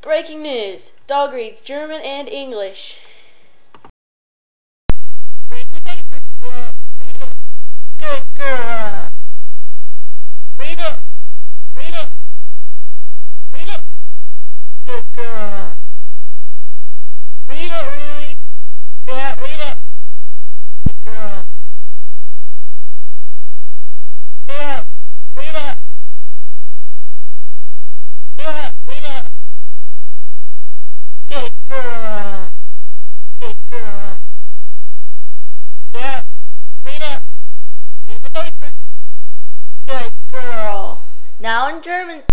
Breaking news. Dog reads German and English. Read the paper. Yeah, read it. Good girl. Read it. Read it. Read it. Good girl. Read it, really. Yeah, read it. Good girl. Yeah, read it. Yeah, read it. Good girl. Good girl. Yeah, read it. Read the paper. Good girl. Now in German.